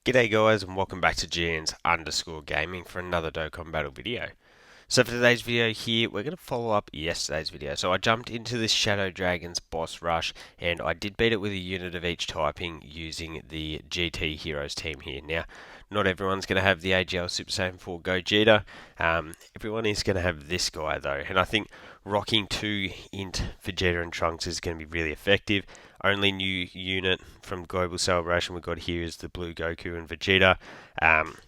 G'day guys and welcome back to GNs_gaming for another Dokkan battle video. So for today's video here, we're going to follow up yesterday's video. So I jumped into this Shadow Dragons boss rush and I did beat it with a unit of each typing using the GT Heroes team here. Now, not everyone's going to have the AGL Super Saiyan 4 Gogeta. Everyone is going to have this guy though, and I think rocking 2 INT Vegeta and Trunks is going to be really effective. Only new unit from Global Celebration we've got here is the Blue Goku and Vegeta.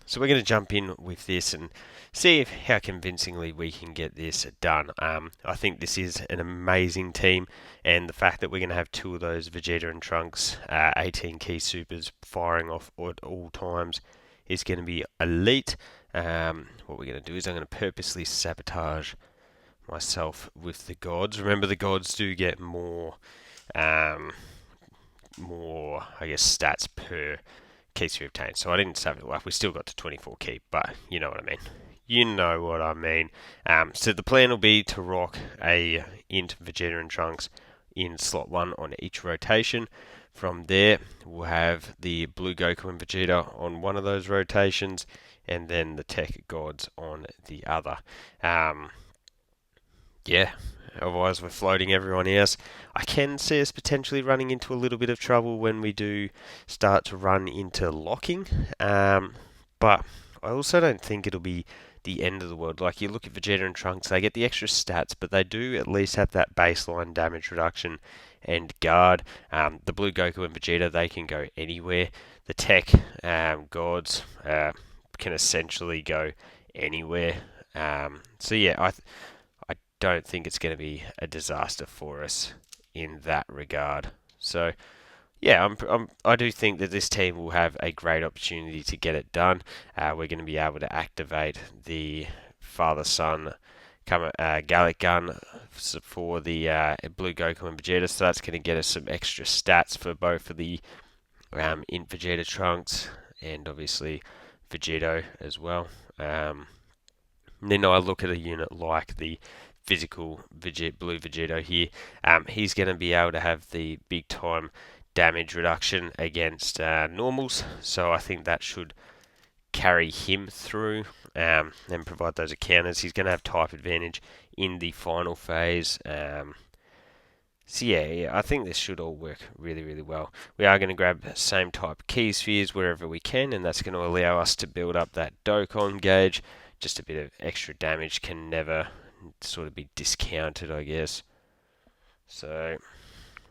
So we're going to jump in with this and see how convincingly we can get this done. I think this is an amazing team, and the fact that we're going to have 2 of those Vegeta and Trunks 18 key supers firing off at all times is going to be elite. What we're going to do is I'm going to purposely sabotage myself with the gods. Remember, the gods do get more, I guess, stats per keys we obtain. So I didn't save it up. We still got to 24 key, but you know what I mean. You know what I mean. So the plan will be to rock a INT Vegeta and Trunks in slot 1 on each rotation. From there, we'll have the Blue Goku and Vegeta on one of those rotations, and then the Tech Gods on the other. Yeah, otherwise we're floating everyone else. I can see us potentially running into a little bit of trouble when we do start to run into locking, but I also don't think it'll be the end of the world. Like, you look at Vegeta and Trunks, they get the extra stats, but they do at least have that baseline damage reduction and guard. The Blue Goku and Vegeta, they can go anywhere. The Tech Gods can essentially go anywhere. So yeah, I don't think it's going to be a disaster for us in that regard. So yeah, I do think that this team will have a great opportunity to get it done. We're going to be able to activate the father-son Gallic gun for the Blue Goku and Vegeta, so that's going to get us some extra stats for both of the INT Vegeta Trunks and obviously Vegito as well. Then I look at a unit like the physical Blue Vegito here. He's going to be able to have the big time damage reduction against normals, so I think that should carry him through and provide those counters. He's going to have type advantage in the final phase. So yeah, I think this should all work really, really well. We are going to grab same type key spheres wherever we can, and that's going to allow us to build up that Dokkan gauge. Just a bit of extra damage can never sort of be discounted, I guess. So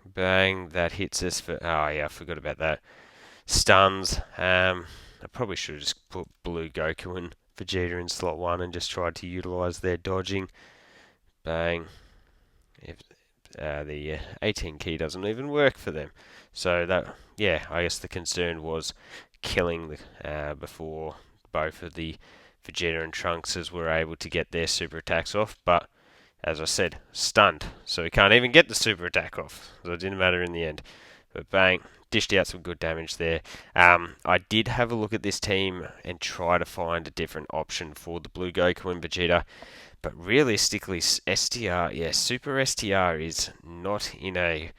bang, that hits us for, oh yeah, I forgot about that. Stuns. I probably should have just put Blue Goku and Vegeta in slot 1 and just tried to utilize their dodging. Bang. If the 18 key doesn't even work for them. So that, yeah, I guess the concern was killing before both of the Vegeta and Trunkses were able to get their super attacks off, but as I said, stunned, so he can't even get the super attack off, so it didn't matter in the end. But bang, dished out some good damage there. I did have a look at this team and try to find a different option for the Blue Goku and Vegeta, but realistically, STR, yeah, Super STR is not in a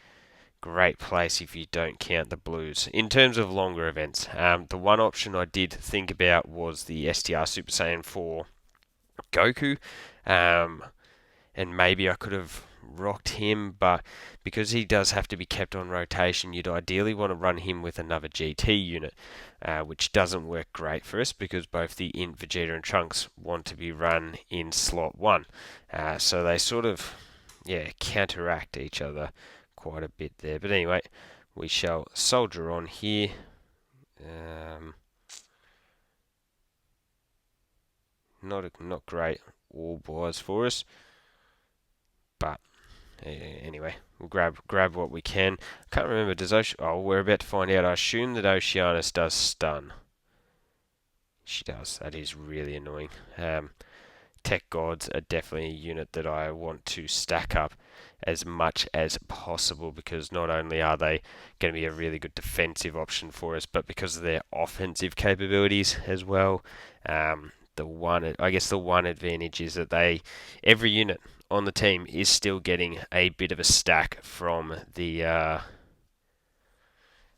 great place if you don't count the blues. In terms of longer events, the one option I did think about was the STR Super Saiyan 4 Goku, and maybe I could have rocked him, but because he does have to be kept on rotation, you'd ideally want to run him with another GT unit, which doesn't work great for us because both the INT Vegeta and Trunks want to be run in slot 1. So they sort of, yeah, counteract each other quite a bit there. But anyway, we shall soldier on here. Not great all-wise for us, but anyway, we'll grab what we can. I can't remember, does oh, we're about to find out. I assume that Oceanus does stun. She does. That is really annoying. Tech Gods are definitely a unit that I want to stack up as much as possible, because not only are they going to be a really good defensive option for us, but because of their offensive capabilities as well. The one advantage is that every unit on the team is still getting a bit of a stack from the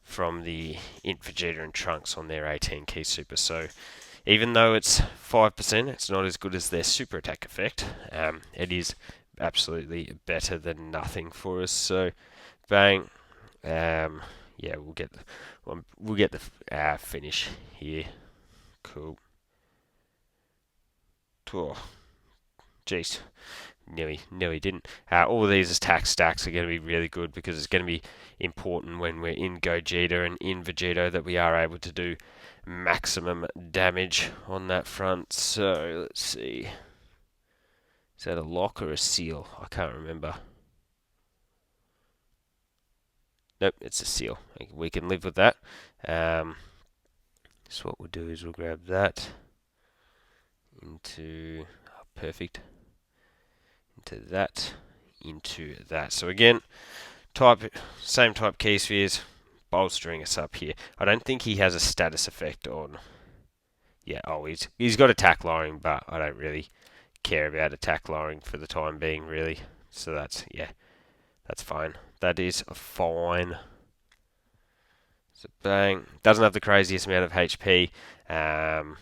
from the INT Vegeta and Trunks on their 18 key super. So even though it's 5%, it's not as good as their super attack effect. It is absolutely better than nothing for us. So bang, yeah, we'll get the finish here. Cool. Oh, jeez. Nearly didn't. All of these attack stacks are going to be really good because it's going to be important when we're in Gogeta and in Vegito that we are able to do maximum damage on that front. So let's see. Is that a lock or a seal? I can't remember. Nope, it's a seal. We can live with that. So what we'll do is we'll grab that into perfect. Into that. So again, same type key spheres, bolstering us up here. I don't think he has a status effect on. Yeah, he's got attack lowering, but I don't really care about attack lowering for the time being, really. So that's fine. That is fine. So bang, doesn't have the craziest amount of HP. In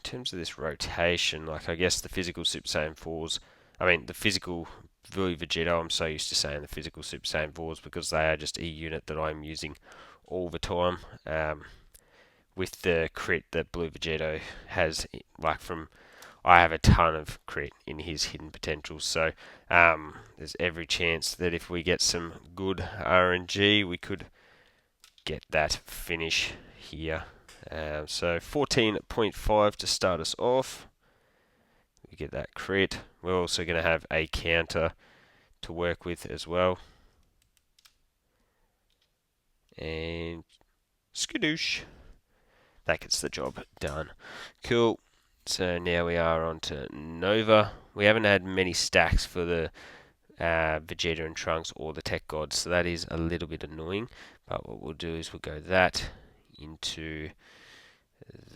terms of this rotation, like I guess the physical Super Saiyan 4s. I mean, the physical Blue Vegito, I'm so used to saying the physical Super Saiyan 4s because they are just a unit that I'm using all the time. With the crit that Blue Vegito has, I have a ton of crit in his hidden potentials, so there's every chance that if we get some good RNG, we could get that finish here. So 14.5 to start us off. We get that crit. We're also going to have a counter to work with as well. And skadoosh. That gets the job done. Cool. So now we are on to Nova. We haven't had many stacks for the Vegeta and Trunks or the Tech Gods, so that is a little bit annoying. But what we'll do is we'll go that into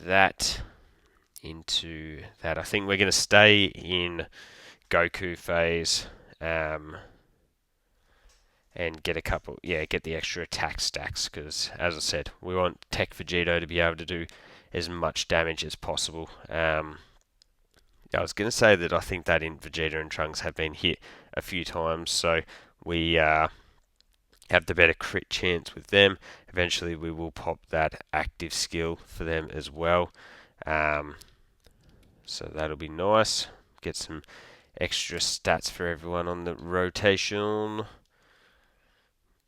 that. I think we're going to stay in Goku phase and get get the extra attack stacks because, as I said, we want Tech Vegito to be able to do as much damage as possible. I was going to say that I think that in Vegeta and Trunks have been hit a few times, so we have the better crit chance with them. Eventually, we will pop that active skill for them as well. So that'll be nice. Get some extra stats for everyone on the rotation.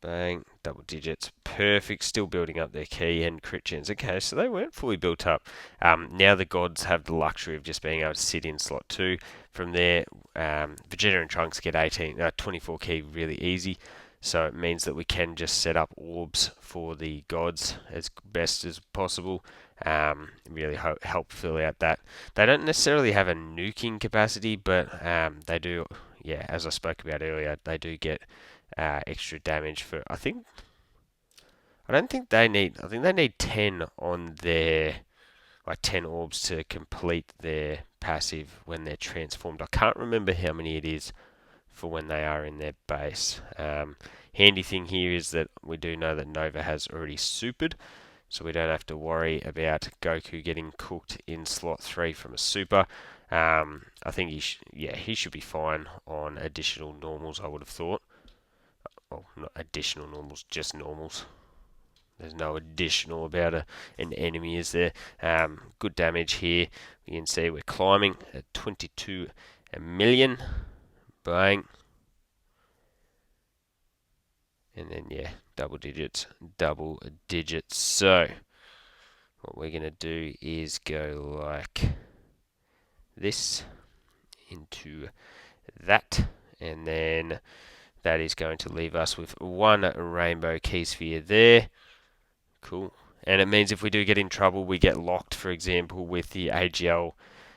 Bang, double digits, perfect. Still building up their key and crit chance. Okay, so they weren't fully built up. Now the gods have the luxury of just being able to sit in slot 2. From there, Vegeta and Trunks get 24 key really easy. So it means that we can just set up orbs for the gods as best as possible. Really help fill out that. They don't necessarily have a nuking capacity, but they do, as I spoke about earlier, they do get extra damage for, I think they need 10 on their, 10 orbs to complete their passive when they're transformed. I can't remember how many it is for when they are in their base. Handy thing here is that we do know that Nova has already supered, so we don't have to worry about Goku getting cooked in slot 3 from a super. I think he should be fine on additional normals, I would have thought. Oh, not additional normals, just normals. There's no additional about an enemy, is there? Good damage here. You can see we're climbing at 22 million. Bang. And then, double digits. So, what we're going to do is go like this into that. And then that is going to leave us with one rainbow key sphere there. Cool. And it means if we do get in trouble, we get locked, for example, with the AGL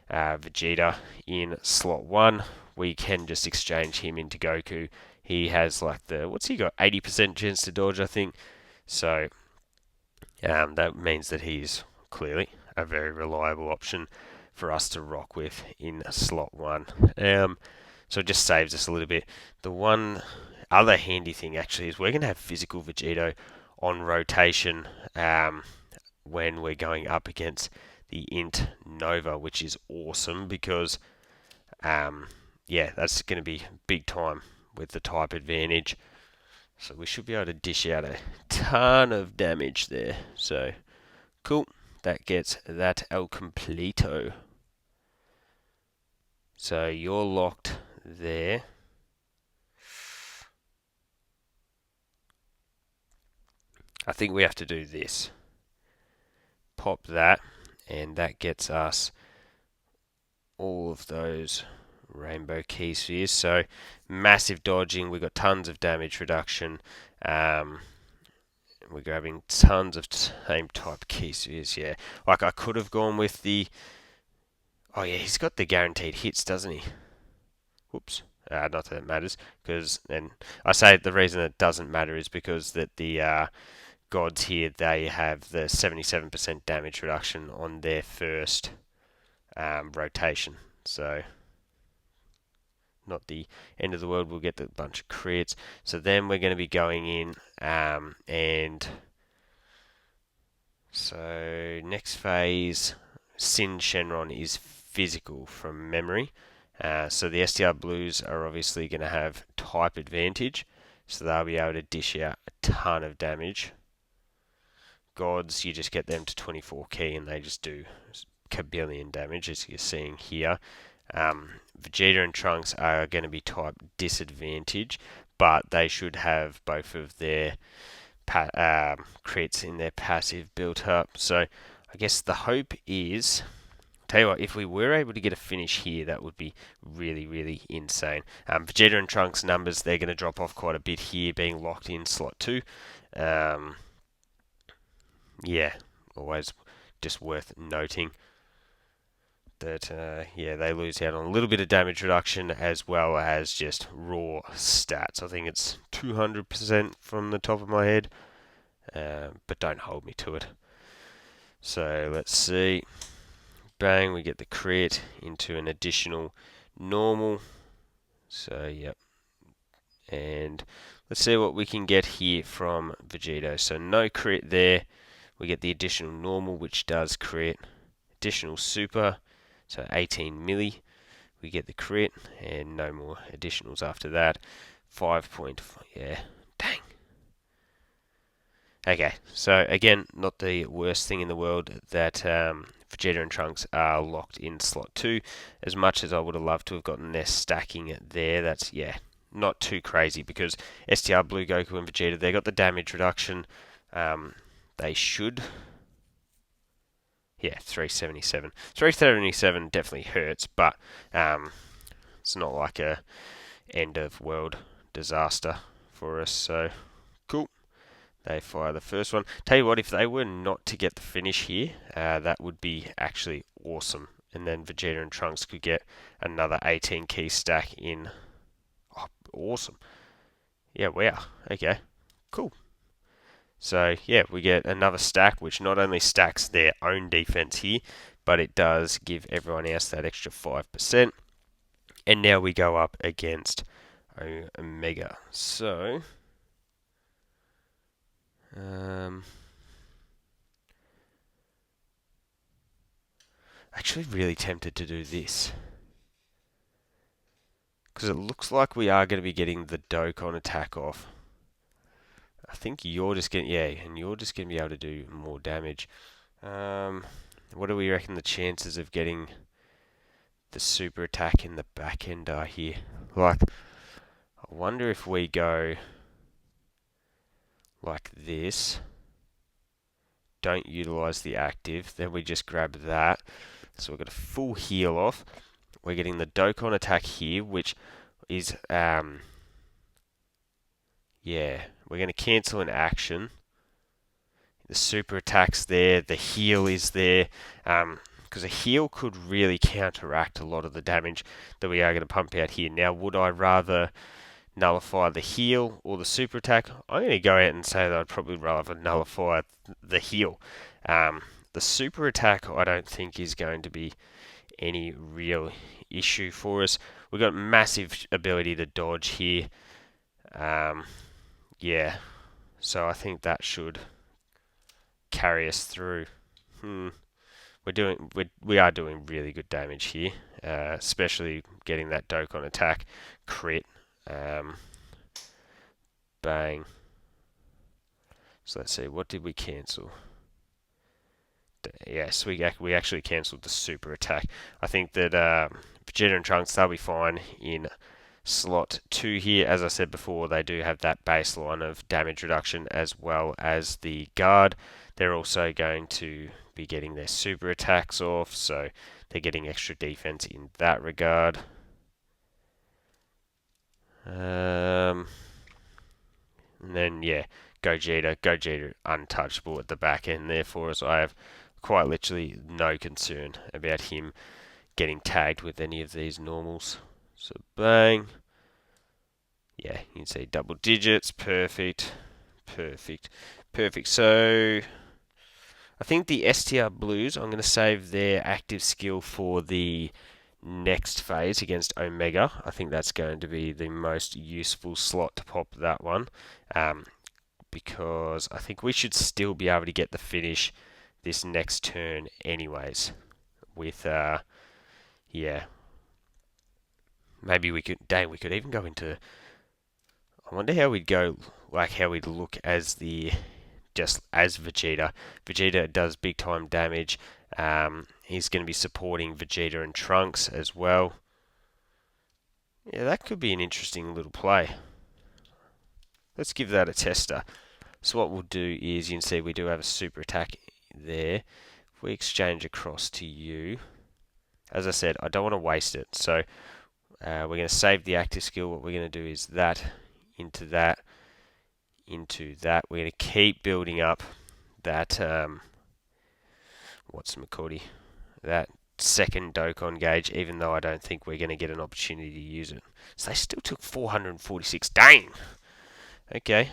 Vegeta in slot 1. We can just exchange him into Goku. He has what's he got? 80% chance to dodge, I think. So that means that he's clearly a very reliable option for us to rock with in slot 1. So it just saves us a little bit. The one other handy thing actually is we're going to have physical Vegito on rotation when we're going up against the INT Nova, which is awesome because yeah, that's going to be big time with the type advantage. So we should be able to dish out a ton of damage there. So cool, that gets that El Completo. So you're locked there. I think we have to do this. Pop that, and that gets us all of those rainbow key spheres. So massive dodging, we've got tons of damage reduction. We're grabbing tons of same type key spheres, yeah. Like I could have gone with the... Oh yeah, he's got the guaranteed hits, doesn't he? Whoops. Not that it matters, because, and I say the reason it doesn't matter is because that the gods here, they have the 77% damage reduction on their first rotation. So not the end of the world, we'll get a bunch of crits. So then we're going to be going in and so next phase, Sin Shenron is physical from memory. So the STR Blues are obviously going to have type advantage, so they'll be able to dish out a ton of damage. Gods, you just get them to 24 key and they just do kabillion damage, as you're seeing here. Vegeta and Trunks are going to be type disadvantage, but they should have both of their crits in their passive built up. So I guess the hope is, tell you what, if we were able to get a finish here, that would be really, really insane. Vegeta and Trunks numbers, they're going to drop off quite a bit here, being locked in slot 2. Yeah, always just worth noting that, yeah, they lose out on a little bit of damage reduction as well as just raw stats. I think it's 200% from the top of my head, but don't hold me to it. So let's see. Bang, we get the crit into an additional normal. So, yep. And let's see what we can get here from Vegito. So no crit there. We get the additional normal, which does crit. Additional super, so 18 milli. We get the crit, and no more additionals after that. 5.5, yeah, dang. Okay, so again, not the worst thing in the world that Vegeta and Trunks are locked in slot 2. As much as I would have loved to have gotten their stacking there, that's, yeah, not too crazy because STR Blue Goku and Vegeta, they got the damage reduction. They should... Yeah, 377. 377 definitely hurts, but it's not like a end of world disaster for us. So, cool. They fire the first one. Tell you what, if they were not to get the finish here, that would be actually awesome. And then Vegeta and Trunks could get another 18 key stack in. Oh, awesome. Yeah, wow. Okay, cool. So, yeah, we get another stack, which not only stacks their own defense here, but it does give everyone else that extra 5%. And now we go up against Omega. So, actually really tempted to do this. Because it looks like we are going to be getting the Dokkan attack off. I think you're just going to, yeah, and you're just going to be able to do more damage. What do we reckon the chances of getting the super attack in the back end are here? Like, I wonder if we go like this, don't utilize the active, then we just grab that. So we've got a full heal off. We're getting the Dokkan attack here, which is, yeah, we're going to cancel an action. The super attack's there, the heal is there, because a heal could really counteract a lot of the damage that we are going to pump out here. Now, would I rather nullify the heal or the super attack? I'm going to go out and say that I'd probably rather nullify the heal. The super attack I don't think is going to be any real issue for us. We've got massive ability to dodge here. Yeah, So I think that should carry us through. We are doing really good damage here, especially getting that Dokkan attack crit. Bang. So let's see, what did we cancel? Yes, we actually cancelled the super attack. I think that Vegeta and Trunks, they'll be fine in slot 2 here. As I said before, they do have that baseline of damage reduction as well as the guard. They're also going to be getting their super attacks off, so they're getting extra defense in that regard. And then, yeah, Gogeta untouchable at the back end there for us. I have quite literally no concern about him getting tagged with any of these normals. So bang. Yeah, you can see double digits. Perfect. So I think the STR Blues, I'm going to save their active skill for the next phase against Omega. I think that's going to be the most useful slot to pop that one. Because I think we should still be able to get the finish this next turn anyways. With, yeah. Maybe we could even go into... I wonder how we'd go, like how we'd look as just as Vegeta. Vegeta does big time damage. He's going to be supporting Vegeta and Trunks as well. Yeah, that could be an interesting little play. Let's give that a tester. So what we'll do is, you can see we do have a super attack there. If we exchange across to you, as I said, I don't want to waste it. So we're going to save the active skill. What we're going to do is that into that. We're going to keep building up that that second Dokkan gauge, even though I don't think we're going to get an opportunity to use it. So they still took 446. Dang. Okay.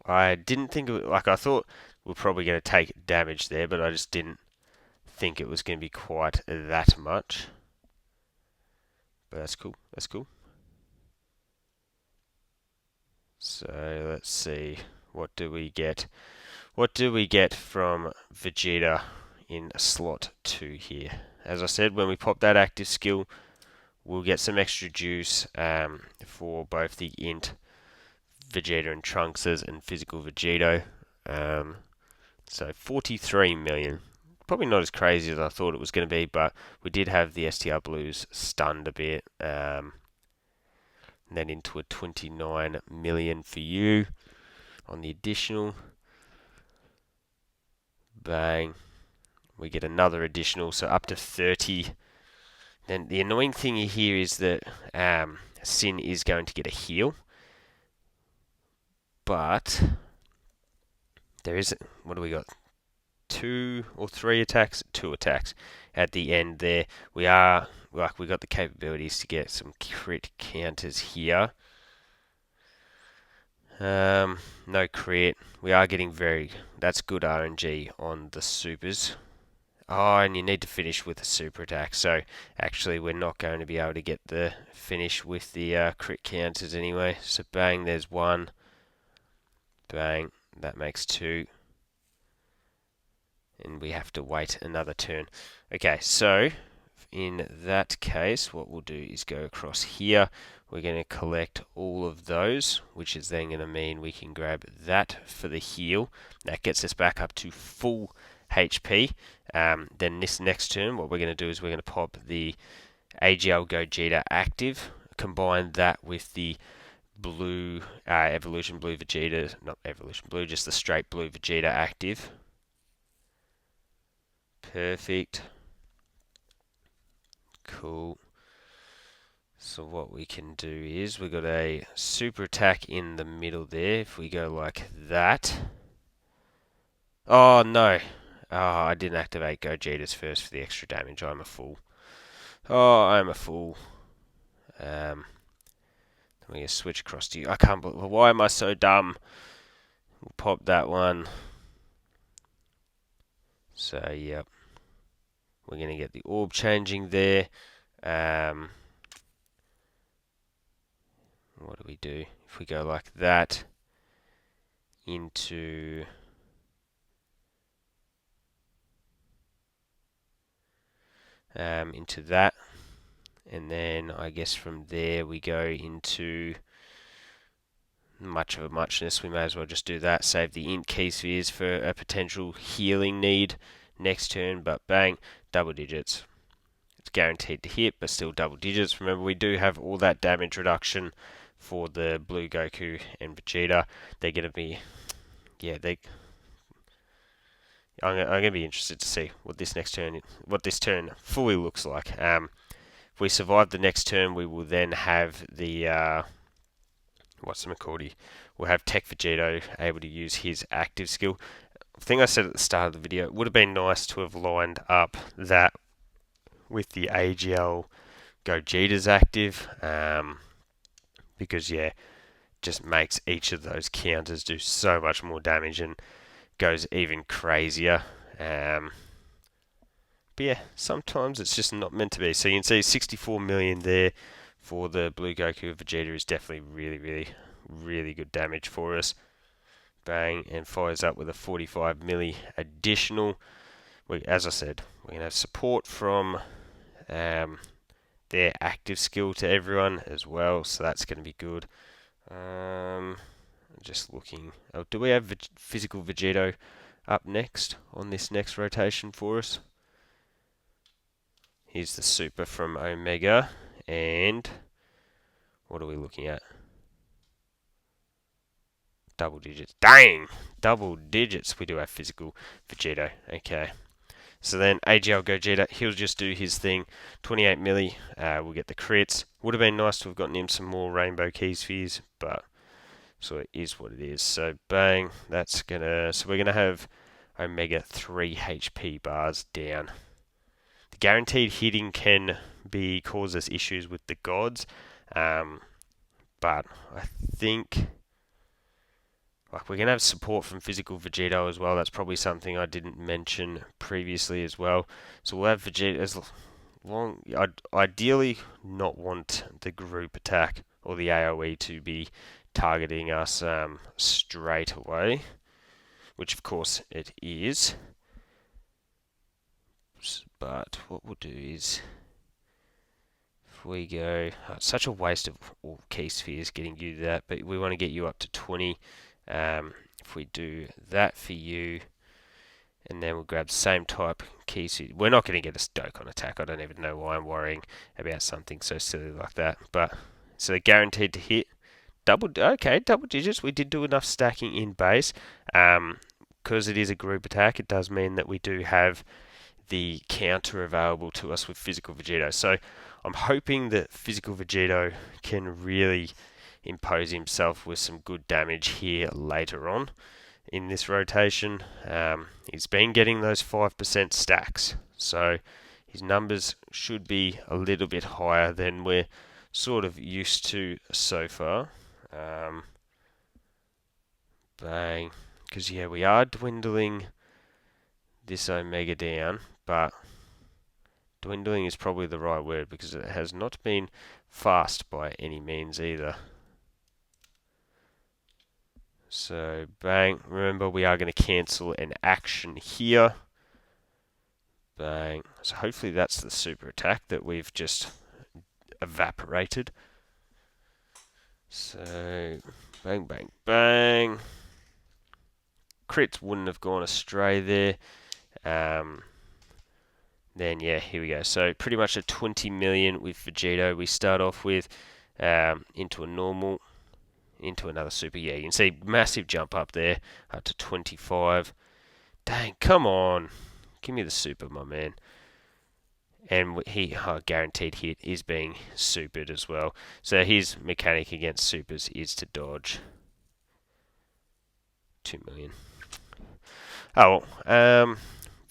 I didn't think I thought we're probably going to take damage there, but I just didn't think it was going to be quite that much. But that's cool. So let's see, what do we get? What do we get from Vegeta in slot 2 here? As I said, when we pop that active skill, we'll get some extra juice for both the INT Vegeta and Trunks and physical Vegito. So 43 million. Probably not as crazy as I thought it was going to be, but we did have the STR Blues stunned a bit. And then into a 29 million for you on the additional. Bang. We get another additional, so up to 30. Then the annoying thing here is that Sin is going to get a heal. But there is, what do we got? 2 or 3 attacks? 2 attacks at the end there. We got the capabilities to get some crit counters here. No crit. We are getting that's good RNG on the supers. Oh, and you need to finish with a super attack. So actually, we're not going to be able to get the finish with the crit counters anyway. So bang, there's 1. Bang, that makes 2. And we have to wait another turn. Okay, so in that case, what we'll do is go across here. We're going to collect all of those, which is then going to mean we can grab that for the heal. That gets us back up to full HP. Then this next turn, what we're going to do is we're going to pop the AGL Gogeta active, combine that with the blue Evolution Blue Vegeta, not Evolution Blue, just the straight blue Vegeta active. Perfect. Cool. So what we can do is we've got a super attack in the middle there. If we go like that. Oh no. Oh, I didn't activate Gogeta's first for the extra damage. I'm a fool. Oh, I'm a fool. I'm going to switch across to you. I can't believe. Why am I so dumb? We'll pop that one. So, yep. We're going to get the orb changing there. What do we do? If we go like that, into that, and then I guess from there we go into much of a muchness. We may as well just do that, save the INT key spheres for a potential healing need next turn, but bang, double digits. It's guaranteed to hit, but still double digits. Remember, we do have all that damage reduction for the Blue Goku and Vegeta. They're going to be, yeah, I'm going to be interested to see what this turn fully looks like. If we survive the next turn, we will then have the we'll have Tech Vegito able to use his active skill. I think I said at the start of the video, it would have been nice to have lined up that with the AGL Gogeta's active, because yeah, just makes each of those counters do so much more damage and goes even crazier. But yeah, sometimes it's just not meant to be. So you can see 64 million there for the Blue Goku. Vegeta is definitely really good damage for us. Bang, and fires up with a 45 milli additional. As I said, we're going to have support from their active skill to everyone as well, so that's going to be good. Just looking. Oh, do we have physical Vegito up next on this next rotation for us? Here's the super from Omega, and what are we looking at? Double digits. Dang! Double digits. We do have physical Vegito. Okay. So then AGL Gogeta, he'll just do his thing. 28 milli. We'll get the crits. Would have been nice to have gotten him some more rainbow key spheres, but so it is what it is. So bang, that's gonna. So we're gonna have Omega 3 HP bars down. The guaranteed hitting can cause us issues with the gods, but I think we're going to have support from physical Vegito as well. That's probably something I didn't mention previously as well. So we'll have Vegeta as long. I'd ideally not want the group attack or the AoE to be targeting us straight away, which of course it is. But what we'll do is, if we go, it's such a waste of all key spheres getting you that, but we want to get you up to 20. If we do that for you, and then we'll grab the same type key sphere. We're not going to get a Dokkan attack. I don't even know why I'm worrying about something so silly like that. But so they're guaranteed to hit double digits. We did do enough stacking in base. Because it is a group attack, it does mean that we do have the counter available to us with physical Vegito. So I'm hoping that physical Vegito can really impose himself with some good damage here later on in this rotation. He's been getting those 5% stacks, so his numbers should be a little bit higher than we're sort of used to so far. Bang, because yeah, we are dwindling this Omega down, but dwindling is probably the right word because it has not been fast by any means either. So bang, remember we are going to cancel an action here. Bang, so hopefully that's the super attack that we've just evaporated. So bang, bang, bang. Crits wouldn't have gone astray there. Then yeah, here we go. So pretty much a 20 million with Vegito. We start off with into a normal, into another super. Yeah, you can see massive jump up there, up to 25. Dang, come on. Give me the super, my man. And he guaranteed hit is being supered as well. So his mechanic against supers is to dodge. 2 million. Oh,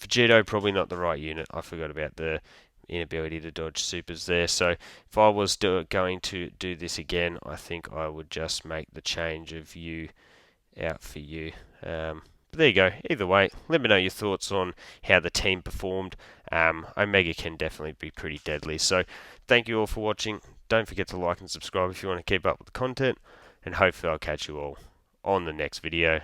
Vegito probably not the right unit. I forgot about the inability to dodge supers there. So if I was going to do this again, I think I would just make the change of you out for you. But there you go. Either way, let me know your thoughts on how the team performed. Omega can definitely be pretty deadly. So thank you all for watching. Don't forget to like and subscribe if you want to keep up with the content. And hopefully I'll catch you all on the next video.